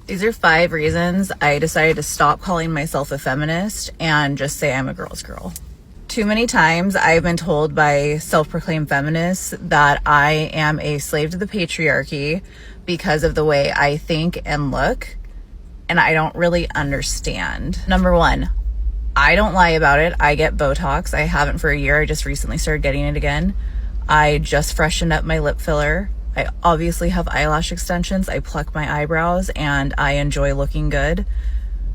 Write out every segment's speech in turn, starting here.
These are 5 reasons I decided to stop calling myself a feminist and just say I'm a girl's girl. Too many times I've been told by self-proclaimed feminists that I am a slave to the patriarchy because of the way I think and look, and I don't really understand. Number 1, I don't lie about it. I get Botox. I haven't for a year. I just recently started getting it again. I just freshened up my lip filler. I obviously have eyelash extensions. I pluck my eyebrows and I enjoy looking good.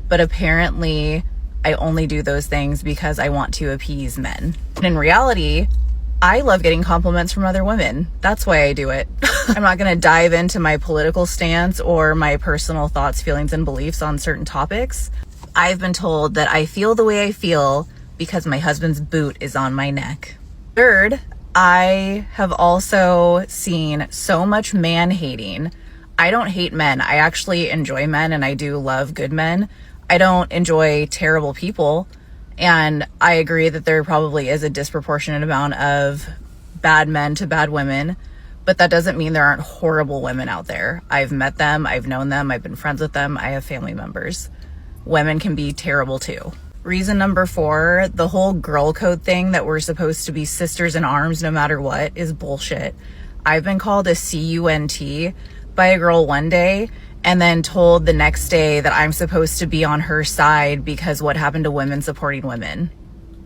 But apparently I only do those things because I want to appease men. And in reality, I love getting compliments from other women. That's why I do it. I'm not going to dive into my political stance or my personal thoughts, feelings, and beliefs on certain topics. I've been told that I feel the way I feel because my husband's boot is on my neck. Third, I have also seen so much man hating. I don't hate men. I actually enjoy men and I do love good men. I don't enjoy terrible people. And I agree that there probably is a disproportionate amount of bad men to bad women, but that doesn't mean there aren't horrible women out there. I've met them, I've known them, I've been friends with them, I have family members. Women can be terrible too. Reason number 4, the whole girl code thing that we're supposed to be sisters in arms no matter what is bullshit. I've been called a CUNT by a girl one day and then told the next day that I'm supposed to be on her side because what happened to women supporting women.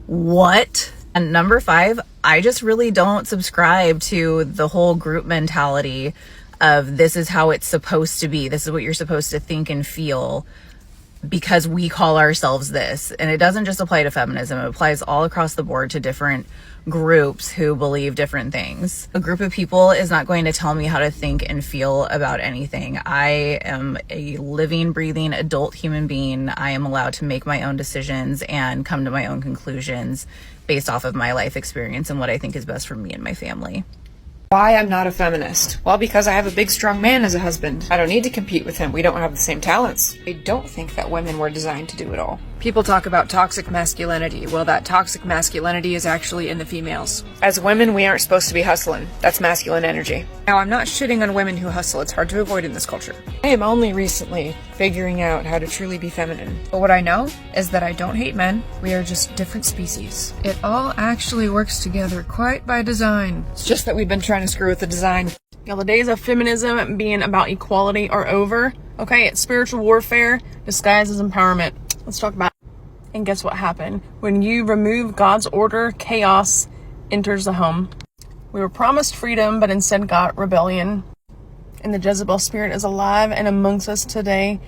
What? And number 5, I just really don't subscribe to the whole group mentality of this is how it's supposed to be. This is what you're supposed to think and feel because we call ourselves this. And it doesn't just apply to feminism. It applies all across the board to different groups who believe different things. A group of people is not going to tell me how to think and feel about anything. I am a living, breathing adult human being. I am allowed to make my own decisions and come to my own conclusions based off of my life experience and what I think is best for me and my family. Why I'm not a feminist? Well, because I have a big, strong man as a husband. I don't need to compete with him. We don't have the same talents. I don't think that women were designed to do it all. People talk about toxic masculinity. Well, that toxic masculinity is actually in the females. As women, we aren't supposed to be hustling. That's masculine energy. Now, I'm not shitting on women who hustle. It's hard to avoid in this culture. I am only recently figuring out how to truly be feminine. But what I know is that I don't hate men. We are just different species. It all actually works together quite by design. It's just that we've been trying to screw with the design. Now, the days of feminism being about equality are over. Okay, it's spiritual warfare disguised as empowerment. Let's talk about it. And guess what happened? When you remove God's order, chaos enters the home. We were promised freedom, but instead got rebellion. And the Jezebel spirit is alive and amongst us today.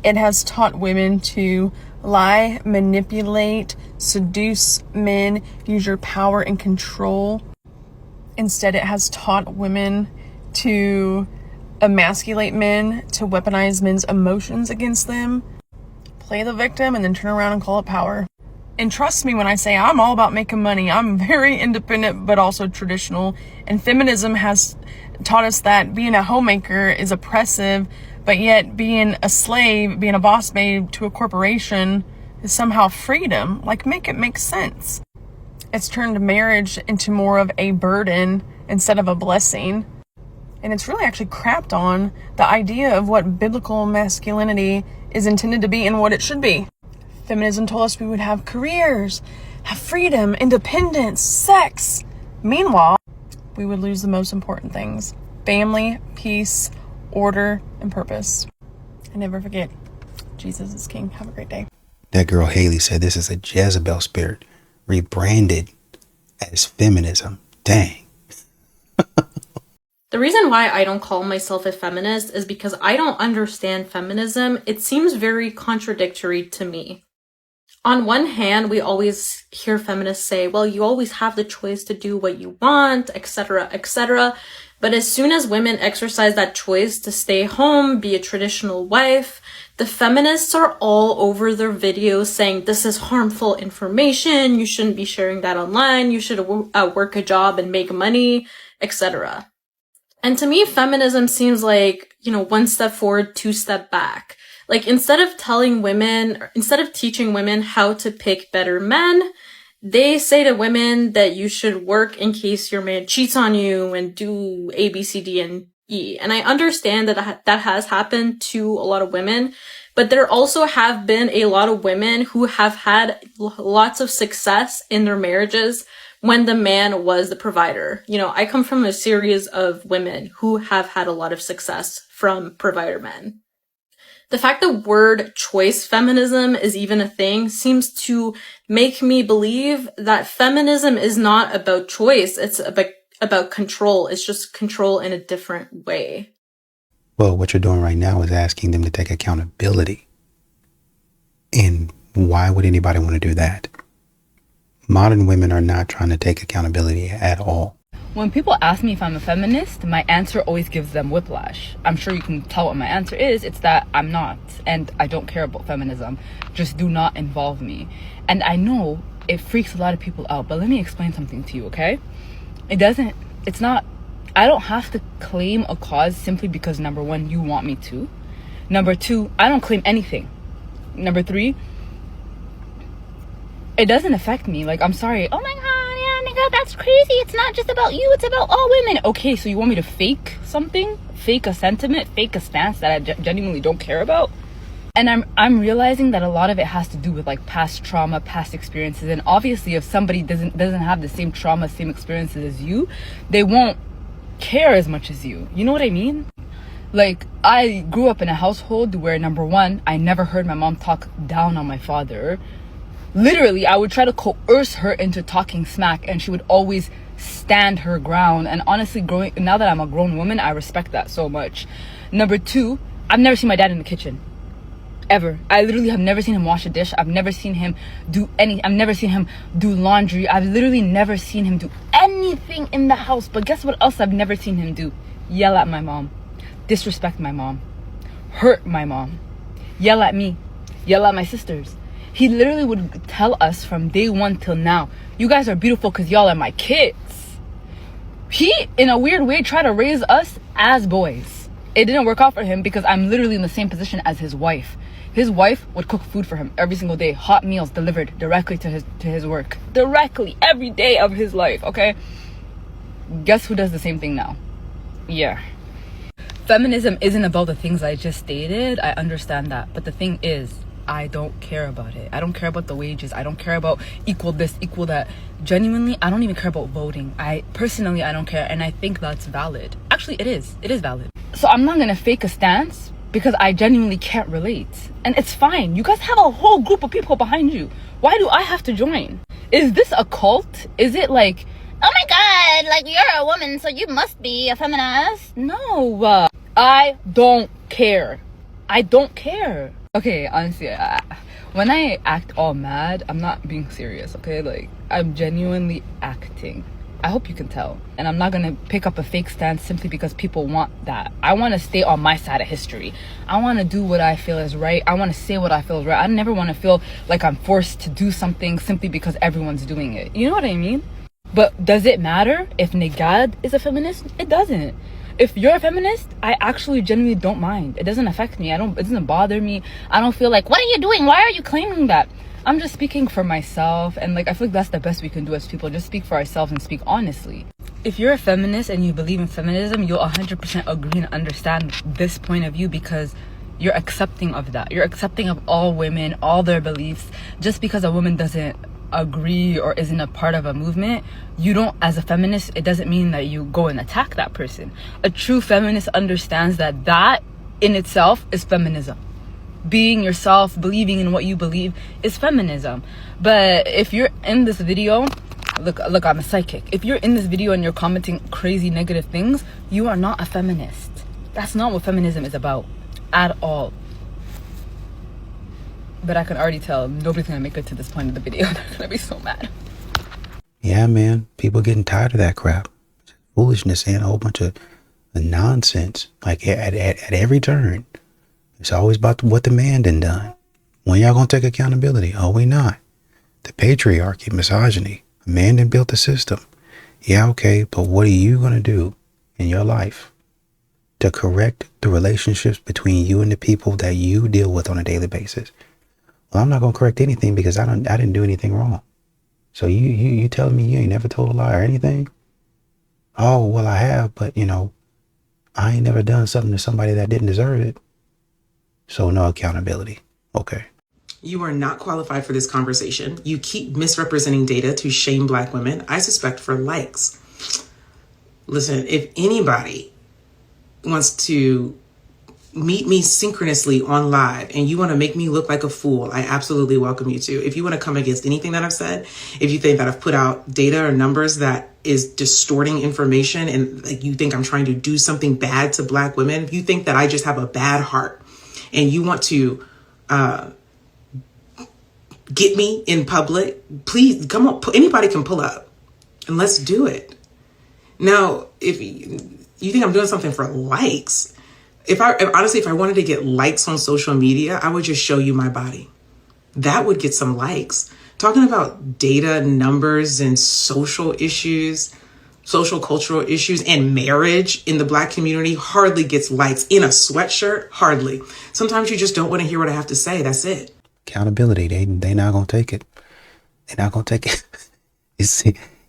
It has taught women to lie, manipulate, seduce men, use your power and control. Instead, it has taught women to emasculate men, to weaponize men's emotions against them, play the victim, and then turn around and call it power. And trust me when I say I'm all about making money. I'm very independent, but also traditional. And feminism has taught us that being a homemaker is oppressive, but yet being a slave, being a boss babe to a corporation is somehow freedom. Like, make it make sense. It's turned marriage into more of a burden instead of a blessing. And it's really actually crapped on the idea of what biblical masculinity is intended to be and what it should be. Feminism told us we would have careers, have freedom, independence, sex. Meanwhile, we would lose the most important things: family, peace, order, and purpose. And never forget, Jesus is King. Have a great day. That girl Haley said this is a Jezebel spirit rebranded as feminism. Dang. The reason why I don't call myself a feminist is because I don't understand feminism. It seems very contradictory to me. On one hand, we always hear feminists say, well, you always have the choice to do what you want, etc., etc. But as soon as women exercise that choice to stay home, be a traditional wife, the feminists are all over their videos saying this is harmful information, you shouldn't be sharing that online, you should work a job and make money, etc. And to me, feminism seems like, one step forward, 2 steps back. Like, instead of teaching women how to pick better men, they say to women that you should work in case your man cheats on you and do A, B, C, D, and And I understand that that has happened to a lot of women, but there also have been a lot of women who have had lots of success in their marriages when the man was the provider. You know, I come from a series of women who have had a lot of success from provider men. The fact that word choice feminism is even a thing seems to make me believe that feminism is not about choice. It's about control. It's just control in a different way. Well, what you're doing right now is asking them to take accountability. And why would anybody want to do that? Modern women are not trying to take accountability at all. When people ask me if I'm a feminist, my answer always gives them whiplash. I'm sure you can tell what my answer is. It's that I'm not, and I don't care about feminism. Just do not involve me. And I know it freaks a lot of people out, but let me explain something to you, okay? I don't have to claim a cause simply because, number one, you want me to. Number two, I don't claim anything. Number three, it doesn't affect me. Like, I'm sorry. Oh my God, yeah, nigga, that's crazy. It's not just about you. It's about all women. Okay, so you want me to fake something? Fake a sentiment? Fake a stance that I genuinely don't care about? And I'm realizing that a lot of it has to do with like past trauma, past experiences. And obviously, if somebody doesn't have the same trauma, same experiences as you, they won't care as much as you. You know what I mean? Like, I grew up in a household where, number one, I never heard my mom talk down on my father. Literally, I would try to coerce her into talking smack, and she would always stand her ground. And honestly, now that I'm a grown woman, I respect that so much. Number two, I've never seen my dad in the kitchen. Ever. I literally have never seen him wash a dish. I've never seen him do I've never seen him do laundry. I've literally never seen him do anything in the house. But guess what else I've never seen him do? Yell at my mom. Disrespect my mom. Hurt my mom. Yell at me. Yell at my sisters. He literally would tell us from day one till now, you guys are beautiful because y'all are my kids. He, in a weird way, tried to raise us as boys. It didn't work out for him because I'm literally in the same position as his wife. His wife would cook food for him every single day. Hot meals delivered directly to his work. Directly, every day of his life, okay? Guess who does the same thing now? Yeah. Feminism isn't about the things I just stated. I understand that. But the thing is, I don't care about it. I don't care about the wages. I don't care about equal this, equal that. Genuinely, I don't even care about voting. I don't care. And I think that's valid. Actually, it is. It is valid. So I'm not going to fake a stance because I genuinely can't relate. And it's fine. You guys have a whole group of people behind you. Why do I have to join? Is this a cult? Is it like, oh my God, like you're a woman, so you must be a feminist? No. I don't care. I don't care. Okay, honestly, when I act all mad, I'm not being serious, okay? Like, I'm genuinely acting. I hope you can tell. And I'm not gonna pick up a fake stance simply because people want that. I wanna stay on my side of history. I wanna do what I feel is right. I wanna say what I feel is right. I never wanna feel like I'm forced to do something simply because everyone's doing it. You know what I mean? But does it matter if Negad is a feminist? It doesn't. If you're a feminist, I actually genuinely don't mind. It doesn't affect me. It doesn't bother me. I don't feel like, what are you doing? Why are you claiming that? I'm just speaking for myself. And like, I feel like that's the best we can do as people. Just speak for ourselves and speak honestly. If you're a feminist and you believe in feminism, you'll 100% agree and understand this point of view because you're accepting of that. You're accepting of all women, all their beliefs. Just because a woman doesn't agree or isn't a part of a movement, you don't, as a feminist, it doesn't mean that you go and attack that person. A true feminist understands that in itself is feminism. Being yourself, believing in what you believe is feminism. But if you're in this video, look, I'm a psychic. If you're in this video and you're commenting crazy negative things, you are not a feminist. That's not what feminism is about at all. But I can already tell nobody's gonna make it to this point of the video. They're gonna be so mad. Yeah, man. People getting tired of that crap. Foolishness and a whole bunch of nonsense. Like at every turn. It's always about what the man done. When y'all gonna take accountability? Oh, we not. The patriarchy, misogyny. A man done built the system. Yeah, okay, but what are you gonna do in your life to correct the relationships between you and the people that you deal with on a daily basis? Well, I'm not gonna correct anything because I didn't do anything wrong. So you telling me you ain't never told a lie or anything? Oh, well, I have, but I ain't never done something to somebody that didn't deserve it. So no accountability. Okay. You are not qualified for this conversation. You keep misrepresenting data to shame Black women, I suspect for likes. Listen, if anybody wants to meet me synchronously on live and you want to make me look like a fool, I absolutely welcome you to. If you want to come against anything that I've said, if you think that I've put out data or numbers that is distorting information and like you think I'm trying to do something bad to Black women, if you think that I just have a bad heart and you want to get me in public, please come on. Anybody can pull up and let's do it. Now, if you think I'm doing something for likes, if I wanted to get likes on social media, I would just show you my body. That would get some likes. Talking about data, numbers, and social issues, social cultural issues, and marriage in the Black community hardly gets likes. In a sweatshirt, hardly. Sometimes you just don't want to hear what I have to say. That's it. Accountability. They not gonna take it. They're not gonna take it.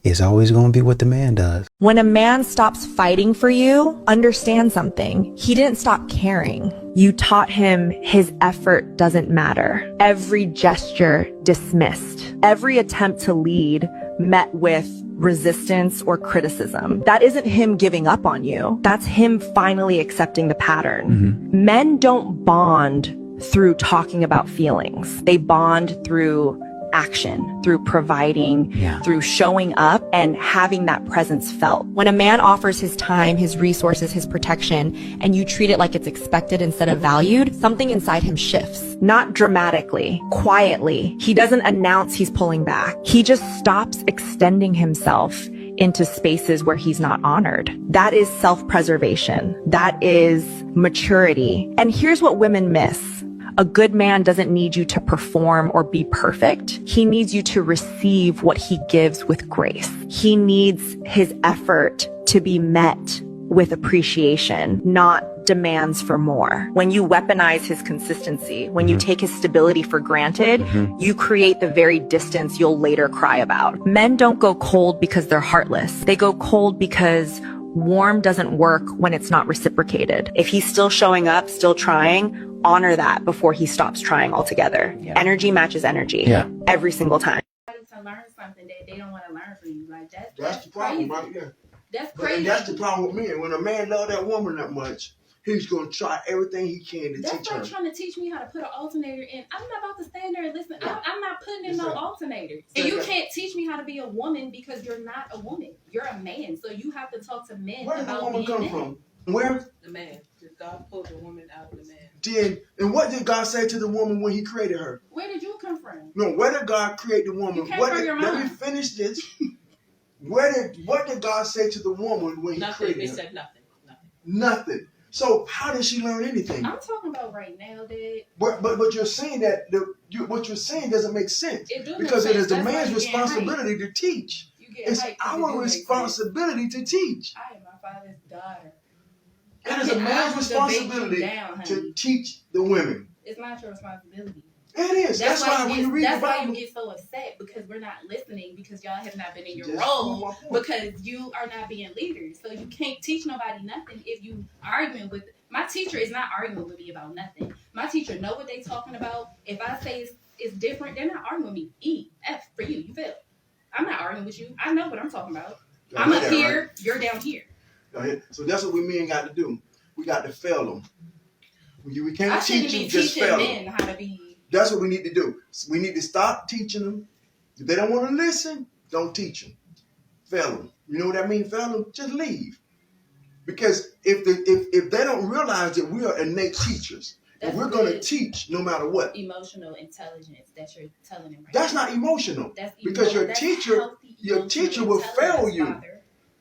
It's always gonna be what the man does. When a man stops fighting for you, understand something. He didn't stop caring. You taught him his effort doesn't matter. Every gesture dismissed. Every attempt to lead met with resistance or criticism. That isn't him giving up on you. That's him finally accepting the pattern. Men don't bond through talking about feelings. They bond through action, through providing, through showing up and having that presence felt. When a man offers his time, his resources, his protection, and you treat it like it's expected instead of valued, something inside him shifts. Not dramatically, quietly. He doesn't announce he's pulling back. He just stops extending himself into spaces where he's not honored. That is self-preservation. That is maturity. And here's what women miss. A good man doesn't need you to perform or be perfect. He needs you to receive what he gives with grace. He needs his effort to be met with appreciation, not demands for more. When you weaponize his consistency, when you take his stability for granted, you create the very distance you'll later cry about. Men don't go cold because they're heartless. They go cold because warm doesn't work when it's not reciprocated. If he's still showing up, still trying, honor that before he stops trying altogether. Energy matches energy every single time. To learn something that they don't want to learn from you. Like that's the problem right there. That's crazy. And that's the problem with men. When a man love that woman that much, he's gonna try everything he can to teach her. That's like trying to teach me how to put an alternator in. I'm not about to stand there and listen. I'm not putting in no alternator. And you can't teach me how to be a woman because you're not a woman. You're a man. So you have to talk to men Where about did the woman being come men. from? Where? The man. God pulled the woman out of the man. And what did God say to the woman when he created her? Where did you come from? No, where did God create the woman? You came from your mom. Let me finish this. What did God say to the woman when he created her? He said nothing. Nothing. So how did she learn anything? I'm talking about right now, Dad. But you're saying that what you're saying doesn't make sense. It do because make it is sense. the That's man's why you get responsibility to teach. It's our responsibility to teach. I am my father's daughter. It is a man's responsibility to teach the women. It's not your responsibility. It is. That's why when you read the Bible, why you get so upset because we're not listening because y'all have not been in your role because you are not being leaders. So you can't teach nobody nothing if you arguing with. My teacher is not arguing with me about nothing. My teacher know what they talking about. If I say it's different, they're not arguing with me. E, F for you. You feel? I'm not arguing with you. I know what I'm talking about. I'm up here. Right? You're down here. So that's what we men got to do. We got to fail them. We can't teach them, just fail them. How to be. That's what we need to do. We need to stop teaching them. If they don't want to listen, don't teach them. Fail them. You know what that means? Fail them. Just leave. Because if they don't realize that we are innate teachers, and we're going to teach no matter what. Emotional intelligence that you're telling them right That's now. Not emotional. Because your teacher will fail you. Father.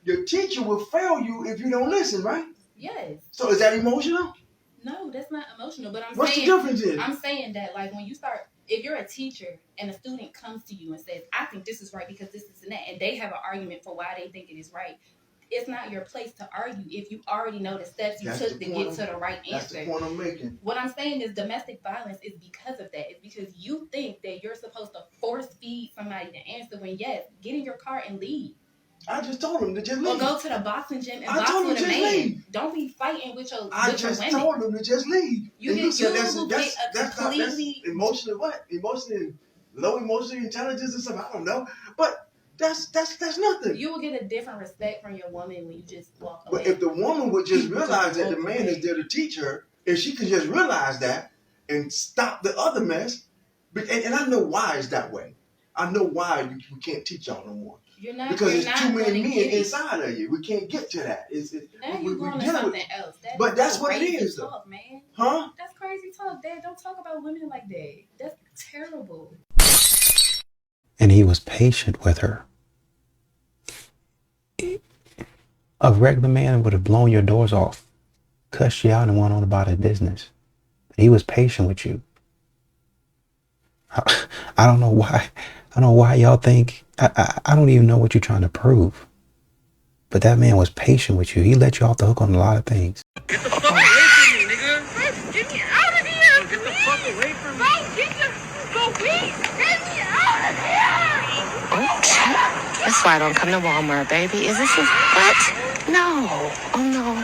Your teacher will fail you if you don't listen, right? Yes. So is that emotional? No, that's not emotional. But What's the difference in? I'm saying that like when you start, if you're a teacher and a student comes to you and says, I think this is right because this is and that, and they have an argument for why they think it is right, it's not your place to argue if you already know the steps you took to get to the right answer. That's the point I'm making. What I'm saying is domestic violence is because of that. It's because you think that you're supposed to force feed somebody the answer when yes, get in your car and leave. I just told him to just Well, leave. go to the boxing gym and I box told him with a just man. leave. Don't be fighting with your I with your just women. told him to just leave. You And get said you that's will get a that's completely emotional what? Emotional low emotional intelligence or something. I don't know. But that's nothing. you will get a different respect from your woman when you just walk away. But if the woman would just realize that the walk man away. is there to teach her, if she could just realize that and stop the other mess, and I know why it's that way. I know why we can't teach y'all no more. Because you're there's too many gonna men get it. inside of you. We can't get to that. Now you're going to dealing something else. But that's what it crazy is, though. talk, man. Huh? That's crazy talk, Dad. Don't talk about women like that. That's terrible. And he was patient with her. A regular man would have blown your doors off, cussed you out, and went on about his business. But he was patient with you. I don't know why. I don't know why y'all think. I don't even know what you're trying to prove. But that man was patient with you. He let you off the hook on a lot of things. Get the fuck away from me, nigga. Get me out of here. Get the fuck away from me. Get me out of here. Oh, that's why I don't come to Walmart, baby. Is this what? No. Oh, no.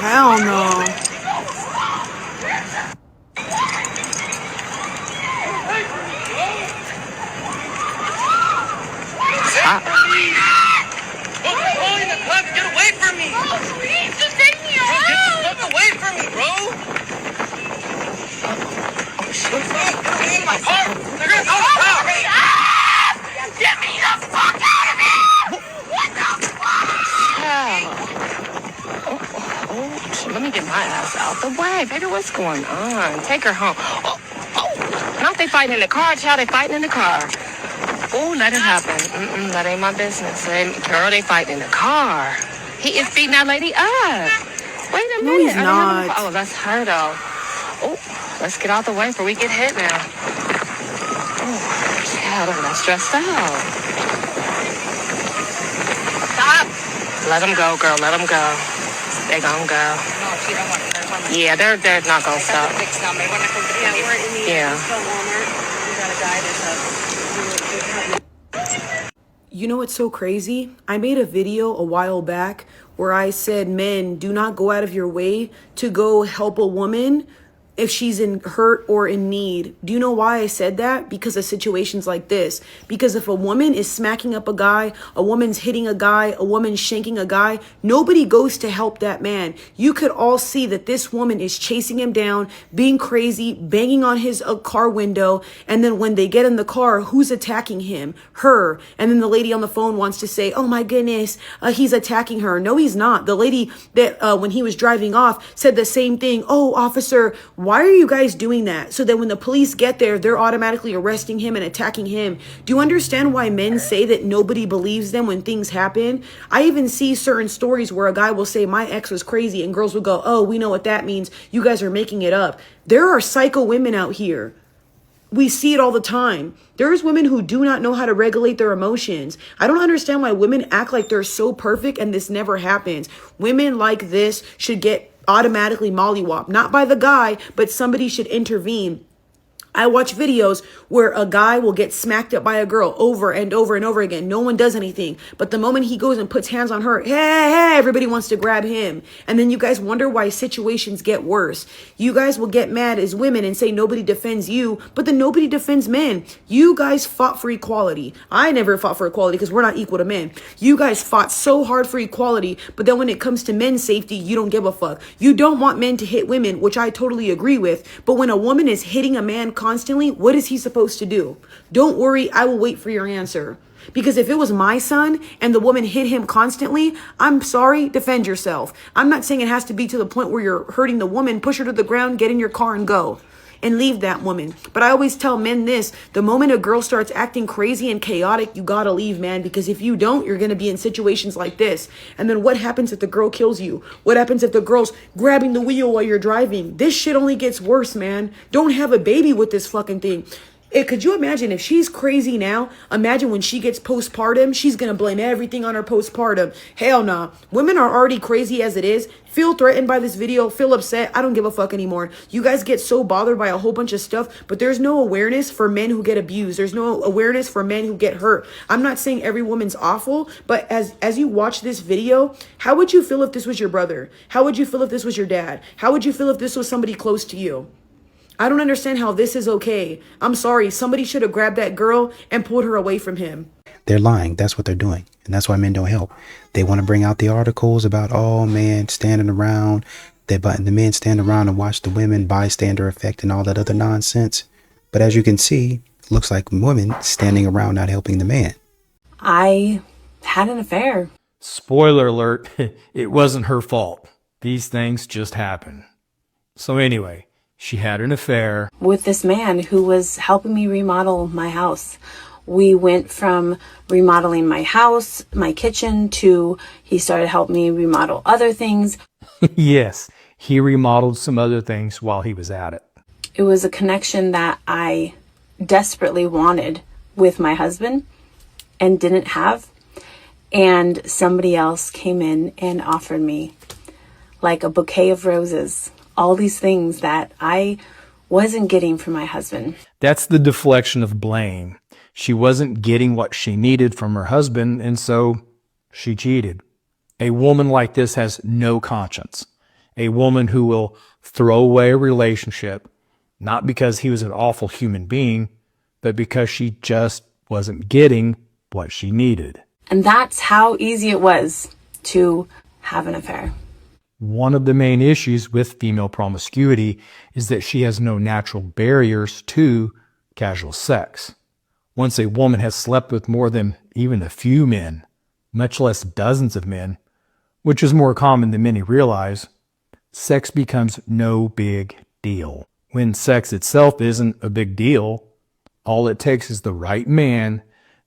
Hell no. Stop. Calling the cops. Get away from me. Oh, please, just take me out. Get the fuck away from me, bro. Get away in my car. They're gonna call the cops. Get me the fuck out of here. What the fuck? Let me get my ass out the way. Baby, what's going on? Take her home. Oh. Not they fighting in the car, child. They fighting in the car. Oh, let it happen. That ain't my business. Girl, they fighting in the car. He is beating that lady up. Wait a minute. No, he's not. Oh, that's her, though. Oh, let's get out the way before we get hit now. Oh, child, I'm not stressed out. Stop. Let them go, girl. Let them go. They gonna go. No, she don't want to. Yeah, they're not gonna stop. Yeah. You know what's so crazy? I made a video a while back where I said, men, do not go out of your way to go help a woman if she's in hurt or in need. Do you know why I said that? Because of situations like this. Because if a woman is smacking up a guy, a woman's hitting a guy, a woman's shanking a guy, nobody goes to help that man. You could all see that this woman is chasing him down, being crazy, banging on his car window. And then when they get in the car, who's attacking him? Her. And then the lady on the phone wants to say, oh my goodness, he's attacking her. No, he's not. The lady that when he was driving off said the same thing. Oh, officer, why are you guys doing that? So that when the police get there, they're automatically arresting him and attacking him. Do you understand why men say that nobody believes them when things happen? I even see certain stories where a guy will say, my ex was crazy, and girls will go, oh, we know what that means. You guys are making it up. There are psycho women out here. We see it all the time. There's women who do not know how to regulate their emotions. I don't understand why women act like they're so perfect and this never happens. Women like this should get automatically mollywopped, not by the guy, but somebody should intervene. I watch videos where a guy will get smacked up by a girl over and over and over again. No one does anything. But the moment he goes and puts hands on her, hey, everybody wants to grab him. And then you guys wonder why situations get worse. You guys will get mad as women and say nobody defends you, but then nobody defends men. You guys fought for equality. I never fought for equality because we're not equal to men. You guys fought so hard for equality, but then when it comes to men's safety, you don't give a fuck. You don't want men to hit women, which I totally agree with. But when a woman is hitting a man constantly, what is he supposed to do? Don't worry, I will wait for your answer. Because if it was my son and the woman hit him constantly, I'm sorry, defend yourself. I'm not saying it has to be to the point where you're hurting the woman. Push her to the ground, get in your car and go. And leave that woman. But I always tell men this, the moment a girl starts acting crazy and chaotic, you gotta leave, man. Because if you don't, you're gonna be in situations like this. And then what happens if the girl kills you? What happens if the girl's grabbing the wheel while you're driving? This shit only gets worse, man. Don't have a baby with this fucking thing. Could you imagine if she's crazy now? Imagine when she gets postpartum, she's going to blame everything on her postpartum. Hell nah. Women are already crazy as it is. Feel threatened by this video, feel upset. I don't give a fuck anymore. You guys get so bothered by a whole bunch of stuff, but there's no awareness for men who get abused. There's no awareness for men who get hurt. I'm not saying every woman's awful, but as you watch this video, how would you feel if this was your brother? How would you feel if this was your dad? How would you feel if this was somebody close to you? I don't understand how this is okay. I'm sorry. Somebody should have grabbed that girl and pulled her away from him. They're lying. That's what they're doing. And that's why men don't help. They want to bring out the articles about, oh, man, standing around. The men stand around and watch the women, bystander effect and all that other nonsense. But as you can see, it looks like women standing around not helping the man. I had an affair. Spoiler alert, it wasn't her fault. These things just happen. So anyway, she had an affair with this man who was helping me remodel my house. We went from remodeling my house, my kitchen, to he started helping me remodel other things. Yes, he remodeled some other things while he was at it. It was a connection that I desperately wanted with my husband and didn't have. And somebody else came in and offered me like a bouquet of roses, all these things that I wasn't getting from my husband. That's the deflection of blame. She wasn't getting what she needed from her husband, and so she cheated. A woman like this has no conscience. A woman who will throw away a relationship, not because he was an awful human being, but because she just wasn't getting what she needed. And that's how easy it was to have an affair. One of the main issues with female promiscuity is that she has no natural barriers to casual sex. Once a woman has slept with more than even a few men, much less dozens of men, which is more common than many realize, sex becomes no big deal. When sex itself isn't a big deal, all it takes is the right man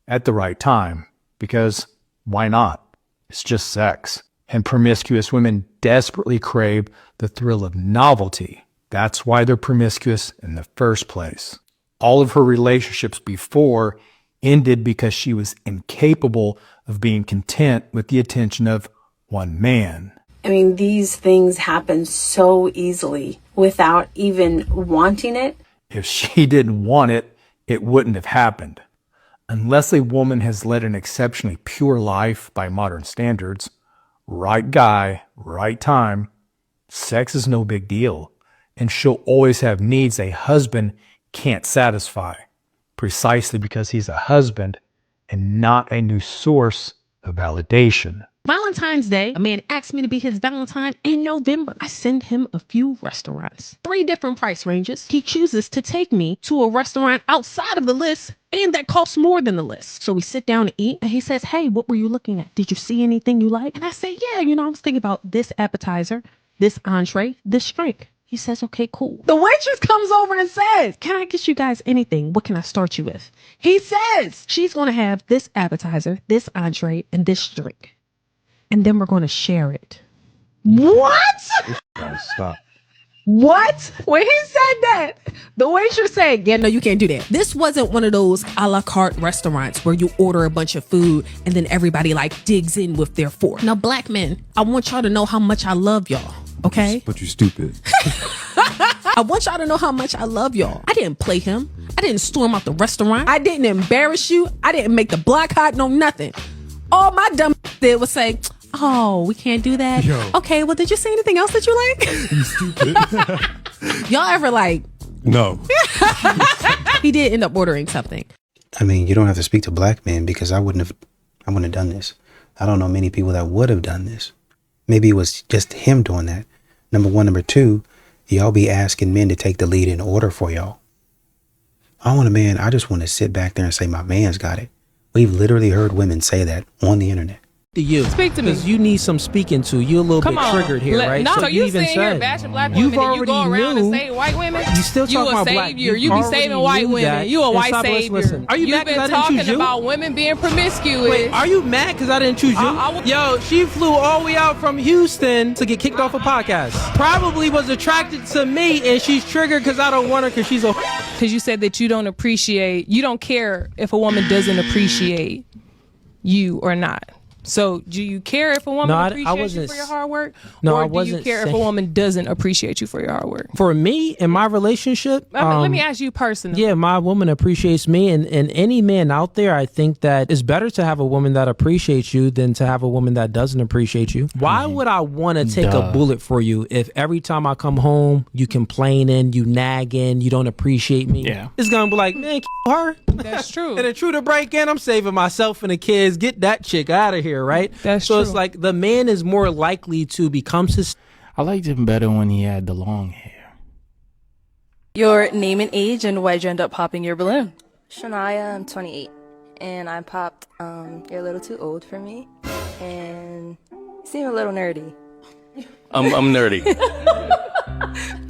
at the right time, because why not? It's just sex. And promiscuous women desperately crave the thrill of novelty. That's why they're promiscuous in the first place. All of her relationships before ended because she was incapable of being content with the attention of one man. I mean, these things happen so easily without even wanting it. If she didn't want it, it wouldn't have happened. Unless a woman has led an exceptionally pure life by modern standards, right guy, right time, sex is no big deal, and she'll always have needs a husband can't satisfy, precisely because he's a husband and not a new source of validation. Valentine's Day, a man asked me to be his Valentine in November. I send him a few restaurants, 3 different price ranges. He chooses to take me to a restaurant outside of the list and that costs more than the list. So we sit down to eat and he says, hey, what were you looking at? Did you see anything you like? And I say, yeah, I was thinking about this appetizer, this entree, this drink. He says, okay, cool. The waitress comes over and says, can I get you guys anything? What can I start you with? He says she's going to have this appetizer, this entree, and this drink. And then we're going to share it. What? Stop. What? When he said that, the waitress said, yeah, no, you can't do that. This wasn't one of those a la carte restaurants where you order a bunch of food and then everybody like digs in with their fork. Now, black men, I want y'all to know how much I love y'all. Okay? But you stupid. I want y'all to know how much I love y'all. I didn't play him. I didn't storm out the restaurant. I didn't embarrass you. I didn't make the block hot, no nothing. All my dumb did was say, oh, we can't do that? Yo. Okay, well, did you say anything else that you like? You stupid. Y'all ever like... No. He did end up ordering something. I mean, you don't have to speak to black men because I wouldn't have done this. I don't know many people that would have done this. Maybe it was just him doing that. Number one. Number two, y'all be asking men to take the lead in order for y'all. I want a man. I just want to sit back there and say, my man's got it. We've literally heard women say that on the internet. to you. Speak to me. Because you need some speaking to. You're a little Come bit on. triggered here, right? No, so you even sitting here said- bashing black You've women and you go already around knew- and say white women? You still You talking a about black. savior. You be already saving white knew women. that. You a And white stop, savior. listen. Are you You've mad 'cause been I didn't choose talking you? about women being promiscuous. Wait, are you mad because I didn't choose you? Yo, she flew all the way out from Houston to get kicked off a podcast. Probably was attracted to me, and she's triggered because I don't want her because she's a. Because you said that you don't care if a woman doesn't appreciate you or not. So do you care if a woman No, I appreciates you wasn't for your hard work? No, or I do wasn't you care if a saying- woman doesn't appreciate you for your hard work? For me in my relationship, Let me ask you personally. Yeah, my woman appreciates me, and any man out there, I think that it's better to have a woman that appreciates you than to have a woman that doesn't appreciate you. Why would I want to take a bullet for you if every time I come home you complaining, you nagging, you don't appreciate me? Yeah, it's gonna be like, man, her. That's true. And the truth to break in, I'm saving myself and the kids. Get that chick out of here, right? That's so it's like the man is more likely to become his. I liked him better when he had the long hair. Your name and age and why'd you end up popping your balloon? Shania, I'm 28, and I popped, you're a little too old for me, and you seem a little nerdy. I'm nerdy.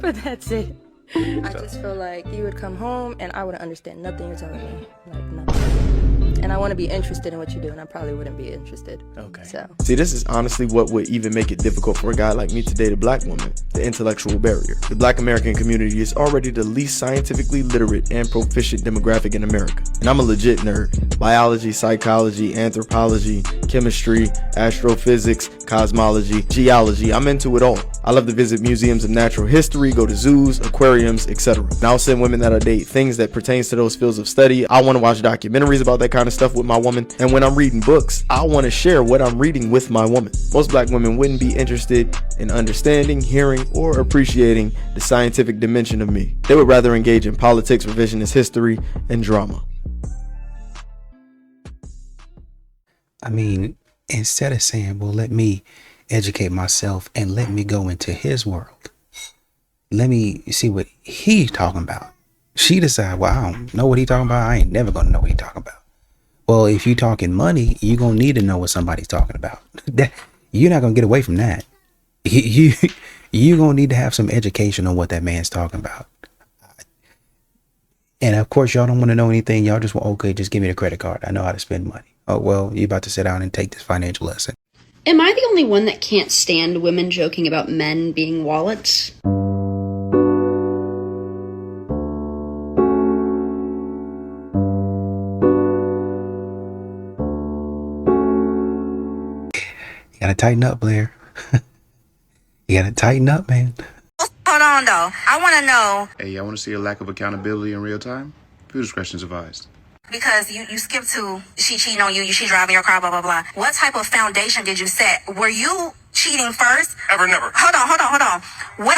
But that's it. I just feel like you would come home and I wouldn't understand nothing you're telling me. Like, nothing. And I want to be interested in what you do, and I probably wouldn't be interested. Okay. So. See, this is honestly what would even make it difficult for a guy like me to date a black woman, the intellectual barrier. The black American community is already the least scientifically literate and proficient demographic in America. And I'm a legit nerd. Biology, psychology, anthropology, chemistry, astrophysics, cosmology, geology, I'm into it all. I love to visit museums of natural history, go to zoos, aquariums, etc. And I'll send women that I date things that pertains to those fields of study. I want to watch documentaries about that kind of stuff with my woman. And when I'm reading books, I want to share what I'm reading with my woman. Most black women wouldn't be interested in understanding, hearing, or appreciating the scientific dimension of me. They would rather engage in politics, revisionist history, and drama. I mean, instead of saying, well, let me educate myself and let me go into his world. Let me see what he's talking about. She decide, well, I don't know what he talking about. I ain't never going to know what he talking about. Well, if you talking money, you're going to need to know what somebody's talking about. You're not going to get away from that. You're going to need to have some education on what that man's talking about. And of course, y'all don't want to know anything. Y'all just want, okay, just give me the credit card. I know how to spend money. Oh, well, you're about to sit down and take this financial lesson. Am I the only one that can't stand women joking about men being wallets? You gotta tighten up, Blair. You gotta tighten up, man. Hold on, though. I want to know. Hey, I want to see a lack of accountability in real time. Few discretions advised. Because you skipped to she cheating on you, she driving your car, blah, blah, blah. What type of foundation did you set? Were you cheating first? Ever, never. Hold on. What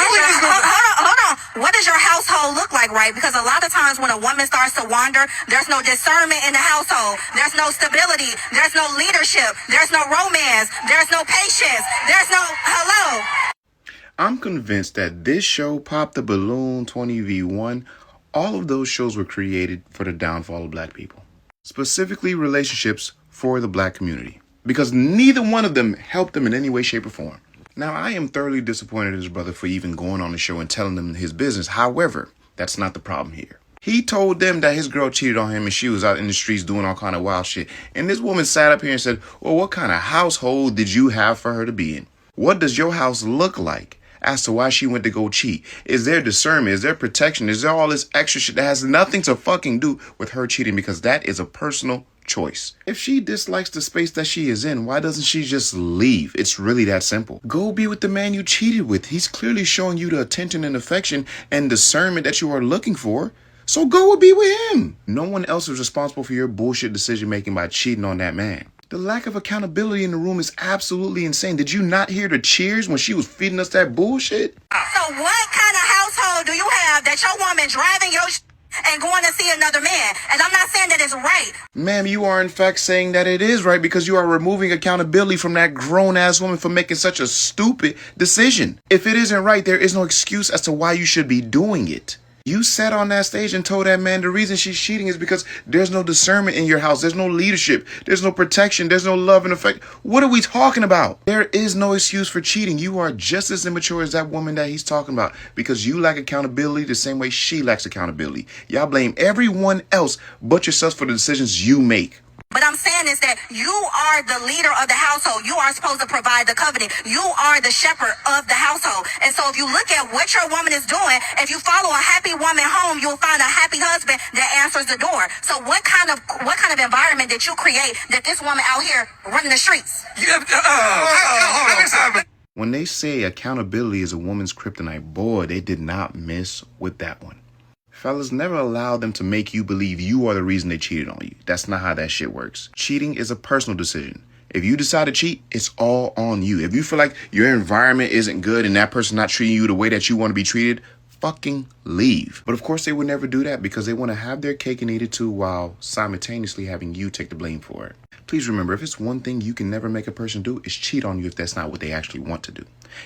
does your household look like, right? Because a lot of times when a woman starts to wander, there's no discernment in the household. There's no stability. There's no leadership. There's no romance. There's no patience. There's no hello. I'm convinced that this show, Pop the Balloon, 20v1, all of those shows were created for the downfall of black people. Specifically relationships for the black community. Because neither one of them helped them in any way, shape, or form. Now, I am thoroughly disappointed in his brother for even going on the show and telling them his business. However, that's not the problem here. He told them that his girl cheated on him and she was out in the streets doing all kind of wild shit. And this woman sat up here and said, well, what kind of household did you have for her to be in? What does your house look like? As to why she went to go cheat. Is there discernment? Is there protection? Is there all this extra shit that has nothing to fucking do with her cheating? Because that is a personal choice. If she dislikes the space that she is in, why doesn't she just leave? It's really that simple. Go be with the man you cheated with. He's clearly showing you the attention and affection and discernment that you are looking for. So go and be with him. No one else is responsible for your bullshit decision making by cheating on that man. The lack of accountability in the room is absolutely insane. Did you not hear the cheers when she was feeding us that bullshit? So what kind of household do you have that your woman driving your and going to see another man? And I'm not saying that it's right. Ma'am, you are in fact saying that it is right because you are removing accountability from that grown-ass woman for making such a stupid decision. If it isn't right, there is no excuse as to why you should be doing it. You sat on that stage and told that man the reason she's cheating is because there's no discernment in your house. There's no leadership. There's no protection. There's no love and affection. What are we talking about? There is no excuse for cheating. You are just as immature as that woman that he's talking about because you lack accountability the same way she lacks accountability. Y'all blame everyone else but yourselves for the decisions you make. But I'm saying is that you are the leader of the household. You are supposed to provide the covenant. You are the shepherd of the household. And so if you look at what your woman is doing, if you follow a happy woman home, you'll find a happy husband that answers the door. So what kind of environment did you create that this woman out here running the streets? When they say accountability is a woman's kryptonite, boy, they did not miss with that one. Fellas, never allow them to make you believe you are the reason they cheated on you. That's not how that shit works. Cheating is a personal decision. If you decide to cheat, it's all on you. If you feel like your environment isn't good and that person's not treating you the way that you want to be treated, fucking leave. But of course they would never do that because they want to have their cake and eat it too while simultaneously having you take the blame for it. Please remember, if it's one thing you can never make a person do, is cheat on you if that's not what they actually want to do.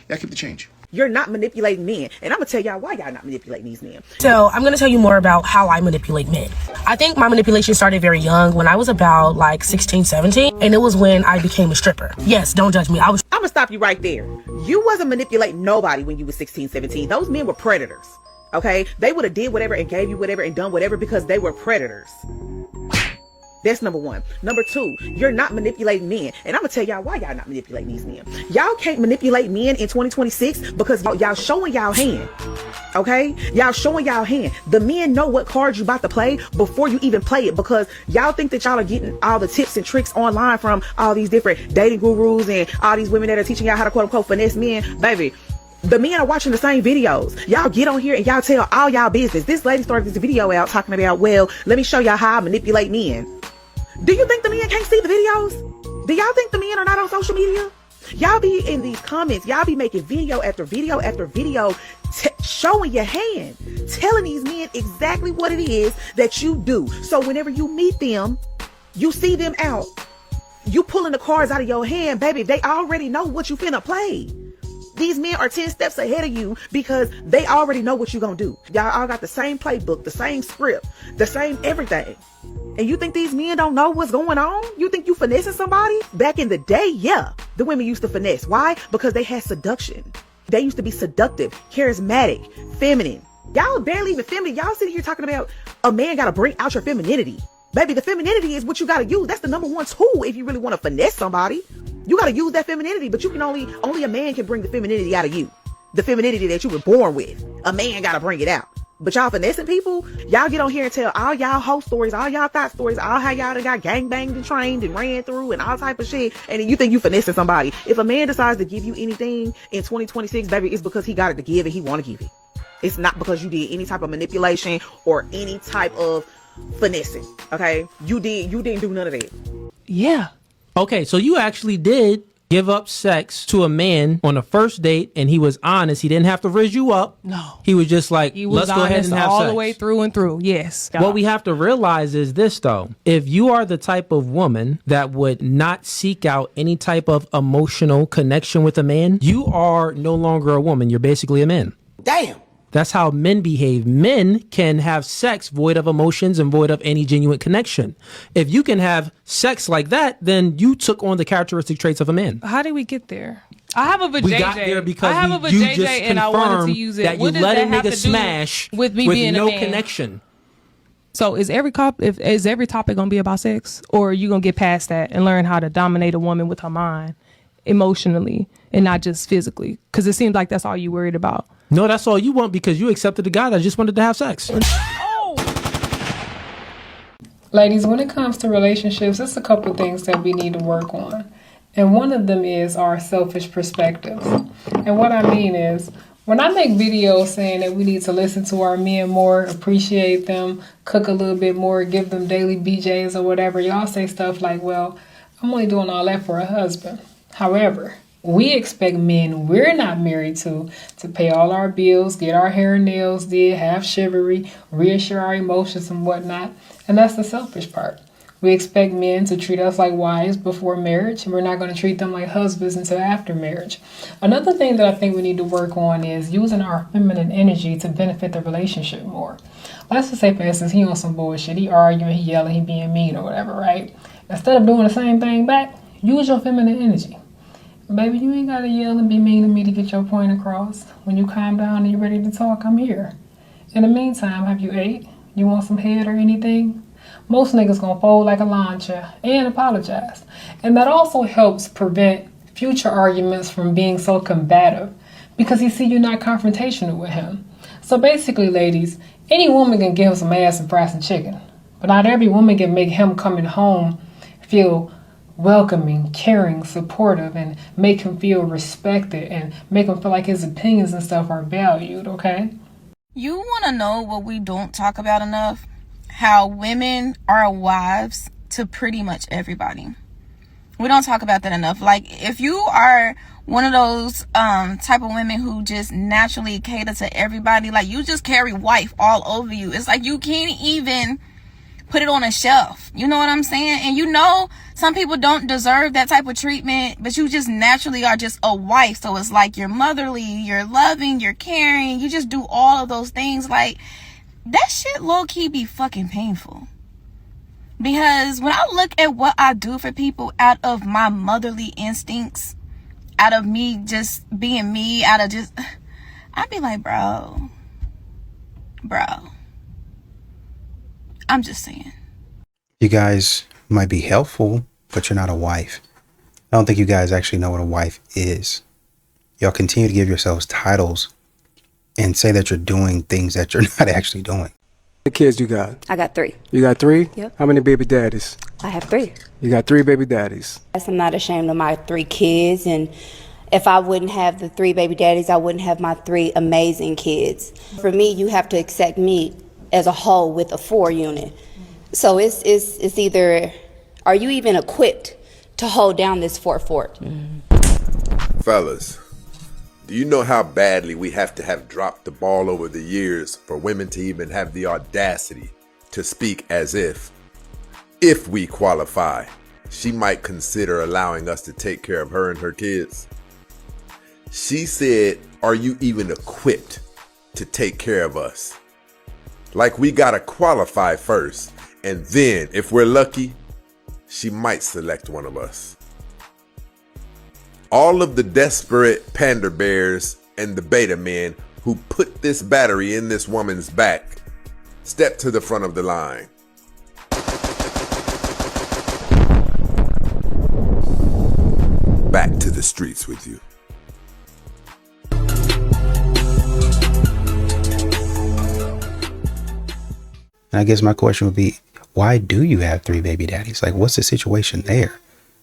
Y'all keep the change. You're not manipulating men. And I'm going to tell y'all why y'all not manipulating these men. So I'm going to tell you more about how I manipulate men. I think my manipulation started very young when I was about like 16, 17. And it was when I became a stripper. Yes, don't judge me. I'm going to stop you right there. You wasn't manipulating nobody when you were 16, 17. Those men were predators. Okay? They would have did whatever and gave you whatever and done whatever because they were predators. That's number one. Number two, you're not manipulating men. And I'm going to tell y'all why y'all not manipulating these men. Y'all can't manipulate men in 2026 because y'all showing y'all hand. Okay? Y'all showing y'all hand. The men know what cards you about to play before you even play it because y'all think that y'all are getting all the tips and tricks online from all these different dating gurus and all these women that are teaching y'all how to quote unquote finesse men. Baby, the men are watching the same videos. Y'all get on here and y'all tell all y'all business. This lady started this video out talking about, well, let me show y'all how I manipulate men. Do you think the men can't see the videos? Do y'all think the men are not on social media? Y'all be in these comments. Y'all be making video after video after video showing your hand, telling these men exactly what it is that you do. So whenever you meet them, you see them out, you pulling the cards out of your hand, baby, they already know what you finna play. These men are 10 steps ahead of you because they already know what you're going to do. Y'all all got the same playbook, the same script, the same everything. And you think these men don't know what's going on? You think you finessing somebody? Back in the day, yeah, the women used to finesse. Why? Because they had seduction. They used to be seductive, charismatic, feminine. Y'all barely even feminine. Y'all sitting here talking about a man got to bring out your femininity. Baby, the femininity is what you got to use. That's the number one tool if you really want to finesse somebody. You got to use that femininity, but you can only a man can bring the femininity out of you. The femininity that you were born with. A man got to bring it out. But y'all finessing people, y'all get on here and tell all y'all whole stories, all y'all thought stories, all how y'all done got gangbanged and trained and ran through and all type of shit. And then you think you finessing somebody. If a man decides to give you anything in 2026, baby, it's because he got it to give and he want to give it. It's not because you did any type of manipulation or any type of finessing. Okay? You didn't do none of that. Yeah. Okay, so you actually did give up sex to a man on a first date, and he was honest. He didn't have to rizz you up. No. He was just like, He was let's go ahead and have all sex. the way through and through. Yes. What we have to realize is this, though. If you are the type of woman that would not seek out any type of emotional connection with a man, you are no longer a woman. You're basically a man. Damn. That's how men behave. Men can have sex void of emotions and void of any genuine connection. If you can have sex like that, then you took on the characteristic traits of a man. How did we get there? I have a vajayjay. We got there because I have a you vajayjay just and I wanted to confirmed use it. that you What does let a that have nigga to do smash with me with being no a man? connection. So is every topic gonna be about sex, or are you gonna get past that and learn how to dominate a woman with her mind, emotionally, and not just physically? Because it seems like that's all you worried about. No, that's all you want because you accepted a guy that just wanted to have sex. Ladies, when it comes to relationships, there's a couple of things that we need to work on. And one of them is our selfish perspectives. And what I mean is, when I make videos saying that we need to listen to our men more, appreciate them, cook a little bit more, give them daily BJs or whatever, y'all say stuff like, well, I'm only doing all that for a husband. However, we expect men we're not married to pay all our bills, get our hair and nails did, have chivalry, reassure our emotions and whatnot. And that's the selfish part. We expect men to treat us like wives before marriage, and we're not going to treat them like husbands until after marriage. Another thing that I think we need to work on is using our feminine energy to benefit the relationship more. Let's just say, for instance, he on some bullshit. He arguing, he yelling, he being mean or whatever, right? Instead of doing the same thing back, use your feminine energy. Baby, you ain't got to yell and be mean to me to get your point across. When you calm down and you're ready to talk, I'm here. In the meantime, have you ate? You want some head or anything? Most niggas gonna fold like a lawn chair and apologize. And that also helps prevent future arguments from being so combative because he see you're not confrontational with him. So basically, ladies, any woman can give him some ass and fry some chicken. But not every woman can make him coming home feel welcoming, caring, supportive, and make him feel respected and make him feel like his opinions and stuff are valued, okay? You want to know what we don't talk about enough? How women are wives to pretty much everybody. We don't talk about that enough. Like, if you are one of those type of women who just naturally cater to everybody, like you just carry wife all over you. It's like you can't even put it on a shelf. You know what I'm saying? And you know, some people don't deserve that type of treatment, but you just naturally are just a wife. So it's like you're motherly, you're loving, you're caring. You just do all of those things. Like, that shit low-key be fucking painful. Because when I look at what I do for people out of my motherly instincts, out of me just being me, out of just, I'd be like, bro, I'm just saying. You guys might be helpful, but you're not a wife. I don't think you guys actually know what a wife is. Y'all continue to give yourselves titles and say that you're doing things that you're not actually doing. How many kids you got? I got 3. You got 3? Yep. How many baby daddies? I have 3. You got 3 baby daddies. I'm not ashamed of my 3 kids, and if I wouldn't have the 3 baby daddies, I wouldn't have my 3 amazing kids. For me, you have to accept me as a whole with a 4 unit. So it's either, are you even equipped to hold down this 4 fort? Fellas, do you know how badly we have to have dropped the ball over the years for women to even have the audacity to speak as if we qualify, she might consider allowing us to take care of her and her kids? She said, are you even equipped to take care of us? Like we gotta qualify first, and then if we're lucky, she might select one of us. All of the desperate panda bears and the beta men who put this battery in this woman's back, step to the front of the line. Back to the streets with you. And I guess my question would be, why do you have 3 baby daddies? Like, what's the situation there?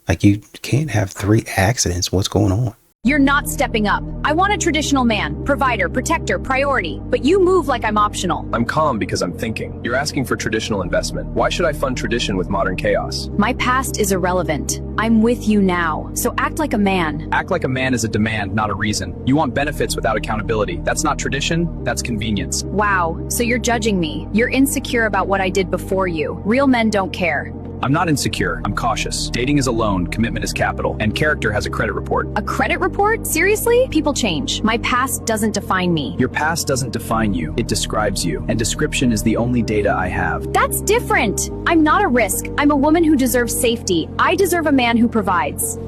Like, you can't have 3 accidents. What's going on? You're not stepping up. I want a traditional man, provider, protector, priority, but you move like I'm optional. I'm calm because I'm thinking. You're asking for traditional investment. Why should I fund tradition with modern chaos? My past is irrelevant. I'm with you now, so act like a man. Act like a man is a demand, not a reason. You want benefits without accountability. That's not tradition, that's convenience. Wow, so you're judging me. You're insecure about what I did before you. Real men don't care. I'm not insecure, I'm cautious. Dating is a loan, commitment is capital, and character has a credit report. A credit report? Seriously? People change. My past doesn't define me. Your past doesn't define you, it describes you, and description is the only data I have. That's different. I'm not a risk. I'm a woman who deserves safety. I deserve a man who provides.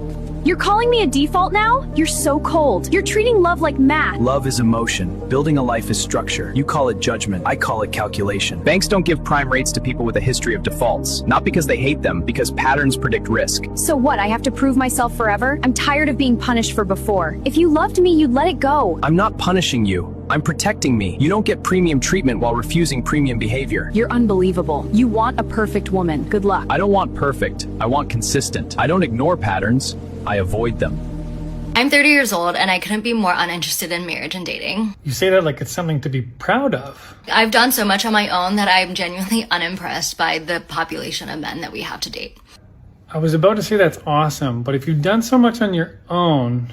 You're calling me a default now? You're so cold. You're treating love like math. Love is emotion. Building a life is structure. You call it judgment. I call it calculation. Banks don't give prime rates to people with a history of defaults. Not because they hate them, because patterns predict risk. So what, I have to prove myself forever? I'm tired of being punished for before. If you loved me, you'd let it go. I'm not punishing you. I'm protecting me. You don't get premium treatment while refusing premium behavior. You're unbelievable. You want a perfect woman. Good luck. I don't want perfect. I want consistent. I don't ignore patterns. I avoid them. I'm 30 years old and I couldn't be more uninterested in marriage and dating. You say that like it's something to be proud of. I've done so much on my own that I'm genuinely unimpressed by the population of men that we have to date. I was about to say that's awesome, but if you've done so much on your own,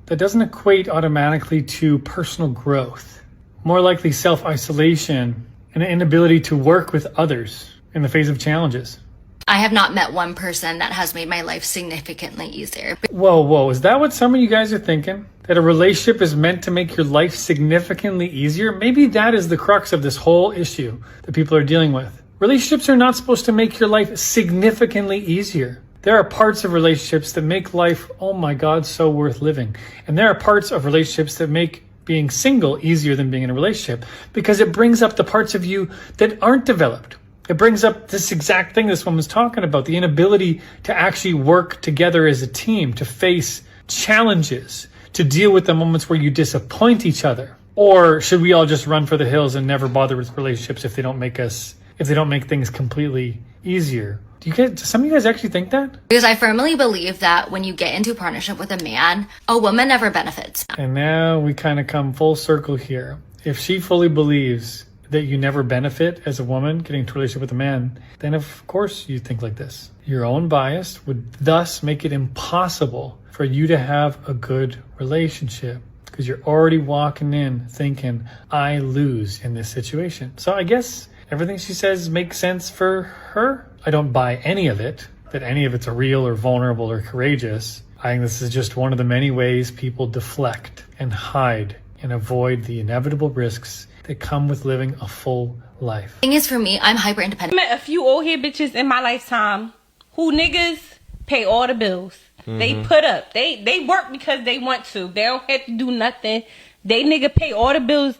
that doesn't equate automatically to personal growth. More likely self-isolation and an inability to work with others in the face of challenges. I have not met one person that has made my life significantly easier. Whoa, is that what some of you guys are thinking? That a relationship is meant to make your life significantly easier? Maybe that is the crux of this whole issue that people are dealing with. Relationships are not supposed to make your life significantly easier. There are parts of relationships that make life, oh my God, so worth living. And there are parts of relationships that make being single easier than being in a relationship, because it brings up the parts of you that aren't developed. It brings up this exact thing this woman's talking about, the inability to actually work together as a team, to face challenges, to deal with the moments where you disappoint each other. Or should we all just run for the hills and never bother with relationships if they don't make things completely easier? Do some of you guys actually think that? Because I firmly believe that when you get into a partnership with a man, a woman never benefits. And now we kind of come full circle here. If she fully believes that you never benefit as a woman getting into a relationship with a man, then of course you think like this. Your own bias would thus make it impossible for you to have a good relationship, because you're already walking in thinking, I lose in this situation. So I guess everything she says makes sense for her. I don't buy any of it, that any of it's real or vulnerable or courageous. I think this is just one of the many ways people deflect and hide and avoid the inevitable risks that come with living a full life. The thing is, for me, I'm hyper independent. I met a few old head bitches in my lifetime who niggas pay all the bills. Mm-hmm. They put up. They work because they want to. They don't have to do nothing. They nigga pay all the bills,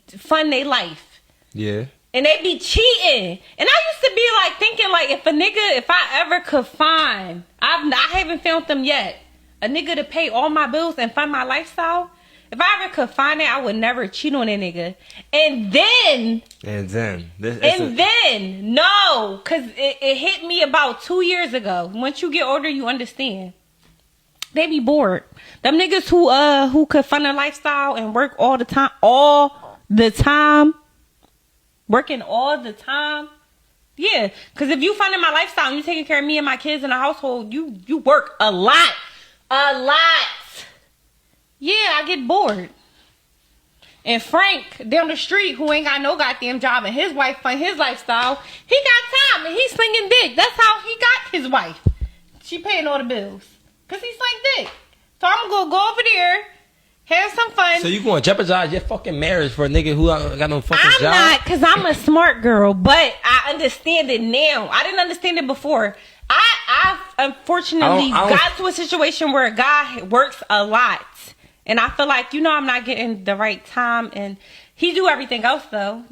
fund their life. Yeah. And they be cheating. And I used to be like thinking like, if I ever could find, I haven't found them yet, a nigga to pay all my bills and fund my lifestyle. If I ever could find it, I would never cheat on a nigga. And then, no, because it hit me about 2 years ago. Once you get older, you understand. They be bored. Them niggas who could fund their lifestyle and work all the time, working all the time. Yeah, because if you funding my lifestyle and you taking care of me and my kids in the household, you work a lot. Yeah, I get bored. And Frank down the street, who ain't got no goddamn job, and his wife fund his lifestyle, he got time and he's slinging dick. That's how he got his wife. She paying all the bills because he sling dick. So I'm gonna go over there, have some fun. So you gonna jeopardize your fucking marriage for a nigga who got no fucking job? I'm not, because I'm a smart girl, but I understand it now. I didn't understand it before. I've unfortunately got to a situation where a guy works a lot. And I feel like, I'm not getting the right time. And he do everything else, though.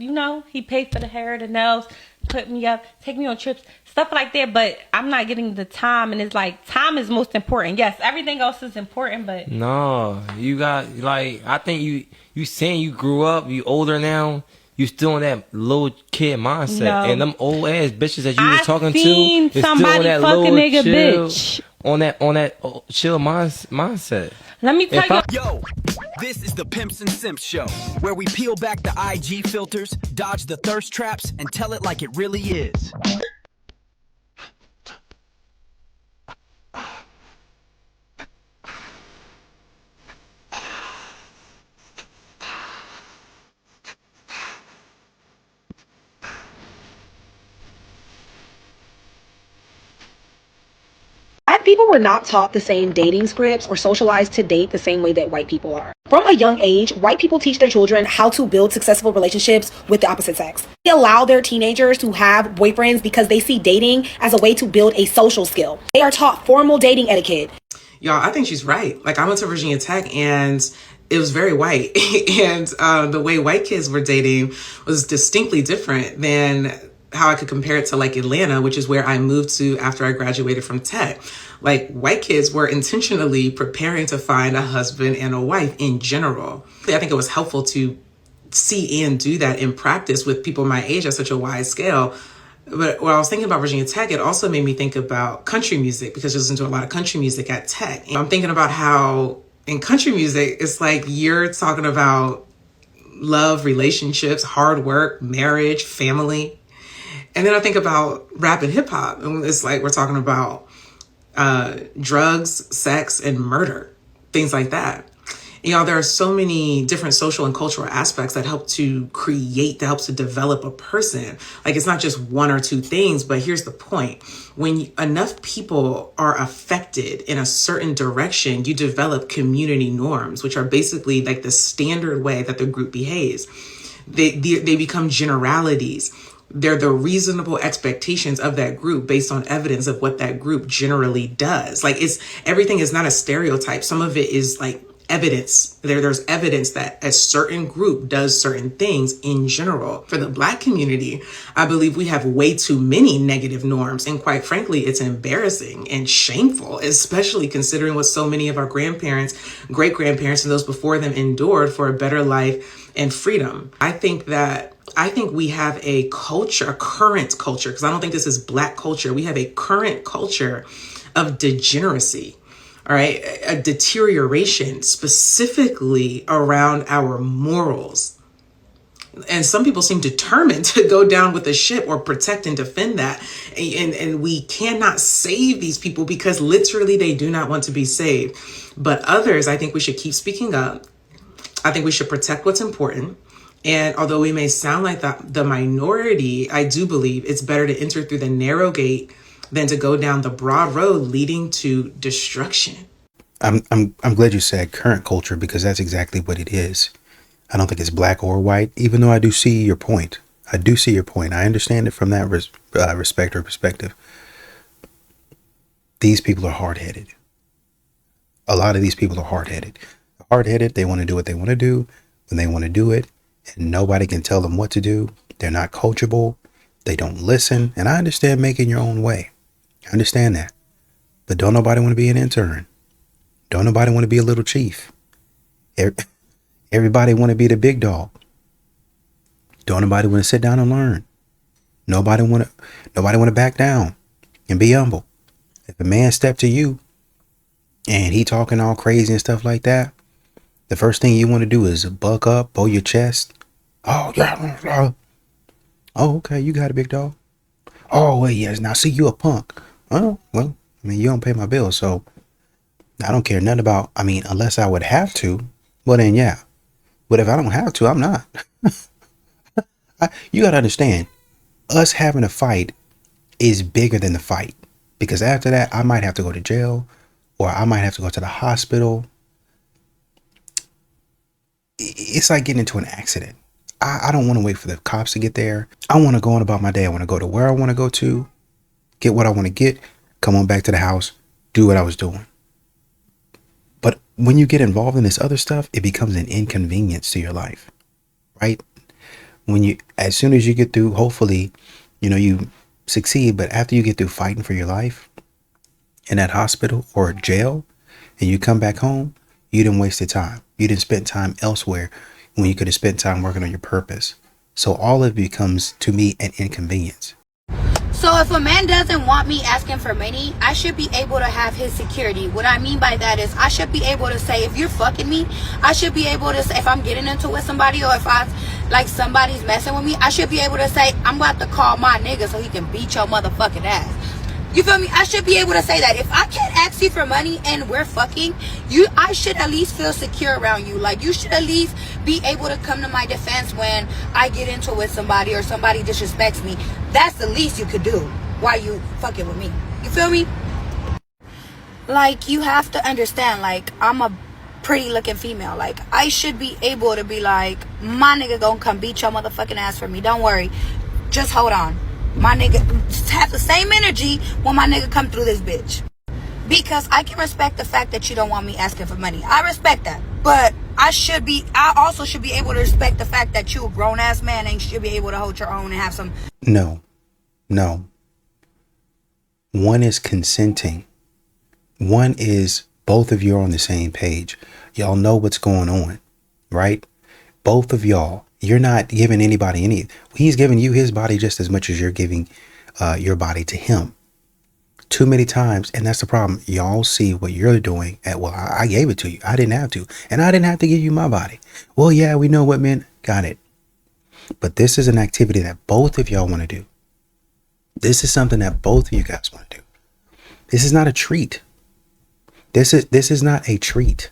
He paid for the hair, the nails, put me up, take me on trips, stuff like that. But I'm not getting the time. And it's like, time is most important. Yes, everything else is important, but... No, you got, I think you saying you grew up, you older now, you still in that little kid mindset. No. And them old ass bitches that you was talking to, is still in that little nigga chill, bitch. On that chill mindset. Let me tell you. Yo, this is the Pimps and Simps show, where we peel back the IG filters, dodge the thirst traps, and tell it like it really is. Black people were not taught the same dating scripts or socialized to date the same way that white people are. From a young age, white people teach their children how to build successful relationships with the opposite sex. They allow their teenagers to have boyfriends because they see dating as a way to build a social skill. They are taught formal dating etiquette. Y'all, I think she's right. I went to Virginia Tech and it was very white. And the way white kids were dating was distinctly different than how I could compare it to Atlanta, which is where I moved to after I graduated from Tech. White kids were intentionally preparing to find a husband and a wife in general. I think it was helpful to see and do that in practice with people my age at such a wide scale. But when I was thinking about Virginia Tech, it also made me think about country music, because I listen to a lot of country music at Tech. And I'm thinking about how in country music, it's you're talking about love, relationships, hard work, marriage, family. And then I think about rap and hip hop, and it's we're talking about drugs, sex, and murder, things like that. There are so many different social and cultural aspects that help to helps to develop a person. Like, it's not just one or two things, but here's the point. When enough people are affected in a certain direction, you develop community norms, which are basically like the standard way that the group behaves. They become generalities. They're the reasonable expectations of that group based on evidence of what that group generally does. Like, everything is not a stereotype. Some of it is like evidence. There's evidence that a certain group does certain things in general. For the Black community, I believe we have way too many negative norms. And quite frankly, it's embarrassing and shameful, especially considering what so many of our grandparents, great grandparents, and those before them endured for a better life and freedom. I think we have a current culture, because I don't think this is Black culture. We have a current culture of degeneracy. All right, a deterioration specifically around our morals. And some people seem determined to go down with the ship or protect and defend that. And we cannot save these people because literally they do not want to be saved. But others, I think we should keep speaking up. I think we should protect what's important. And although we may sound like the minority, I do believe it's better to enter through the narrow gate than to go down the broad road leading to destruction. I'm glad you said current culture, because that's exactly what it is. I don't think it's Black or white, even though I do see your point. I understand it from that respect or perspective. These people are hard-headed. A lot of these people are hard-headed. Hard-headed, they want to do what they want to do when they want to do it, and nobody can tell them what to do. They're not coachable. They don't listen. And I understand making your own way. I understand that. But don't nobody want to be an intern. Don't nobody want to be a little chief. Everybody want to be the big dog. Don't nobody want to sit down and learn. Nobody want to back down and be humble. If a man step to you and he talking all crazy and stuff like that, the first thing you want to do is buck up, bow your chest. Oh, yeah. Oh, okay, you got a big dog. Oh, wait, yes. Now, see, you a punk. Oh, well, I mean, you don't pay my bills, so I don't care nothing about, unless I would have to, well, then, yeah. But if I don't have to, I'm not. You got to understand, us having a fight is bigger than the fight. Because after that, I might have to go to jail, or I might have to go to the hospital. It's like getting into an accident. I don't want to wait for the cops to get there. I want to go on about my day. I want to go to where I want to go to, get what I want to get, come on back to the house, do what I was doing. But when you get involved in this other stuff, it becomes an inconvenience to your life, right? As soon as you get through, hopefully, you succeed. But after you get through fighting for your life in that hospital or jail, and you come back home, you didn't waste your time. You didn't spend time elsewhere when you could have spent time working on your purpose. So all of it becomes, to me, an inconvenience. So if a man doesn't want me asking for money, I should be able to have his security. What I mean by that is I should be able to say, if you're fucking me, I should be able to say, if I'm getting into it with somebody, or if somebody's messing with me, I should be able to say, I'm about to call my nigga so he can beat your motherfucking ass. You feel me? I should be able to say that. If I can't ask you for money and we're fucking, I should at least feel secure around you. Like, you should at least be able to come to my defense when I get into it with somebody or somebody disrespects me. That's the least you could do while you fucking with me. You feel me? Like, you have to understand, like, I'm a pretty looking female. Like, I should be able to be like, my nigga gonna come beat your motherfucking ass for me. Don't worry. Just hold on. My nigga have the same energy when my nigga come through this bitch. Because I can respect the fact that you don't want me asking for money. I respect that. But I also should be able to respect the fact that you a grown ass man and should be able to hold your own and have some. No. One is consenting. One is both of you are on the same page. Y'all know what's going on, right? Both of y'all. You're not giving anybody any. He's giving you his body just as much as you're giving your body to him. Too many times, and that's the problem. Y'all see what you're doing. I gave it to you. I didn't have to. And I didn't have to give you my body. Well, yeah, we know what men got it. But this is an activity that both of y'all want to do. This is something that both of you guys want to do. This is not a treat. This is not a treat.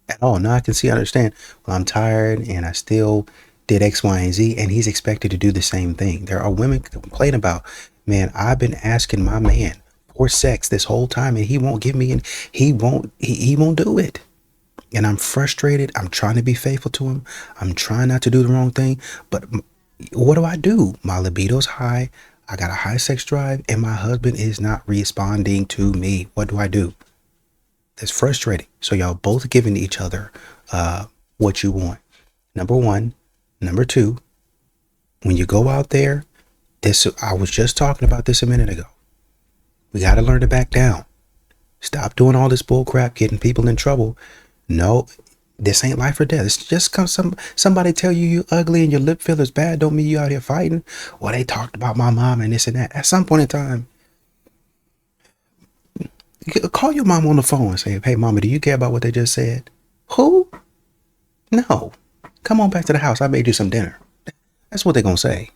at all. Now I can understand. Well, I'm tired and I still did X, Y, and Z, and he's expected to do the same thing. There are women complain about, man, I've been asking my man for sex this whole time and he won't give me, and he won't do it. And I'm frustrated. I'm trying to be faithful to him. I'm trying not to do the wrong thing. But what do? My libido's high. I got a high sex drive and my husband is not responding to me. What do? That's frustrating. So y'all both giving each other what you want. Number one. Number two, when you go out there, I was just talking about this a minute ago. We got to learn to back down. Stop doing all this bull crap, getting people in trouble. No, this ain't life or death. It's just because somebody tell you ugly and your lip feels bad don't mean you out here fighting. Well, they talked about my mom and this and that. At some point in time, call your mom on the phone and say, hey, mama, do you care about what they just said? Who? No. Come on back to the house. I made you some dinner. That's what they're going to say.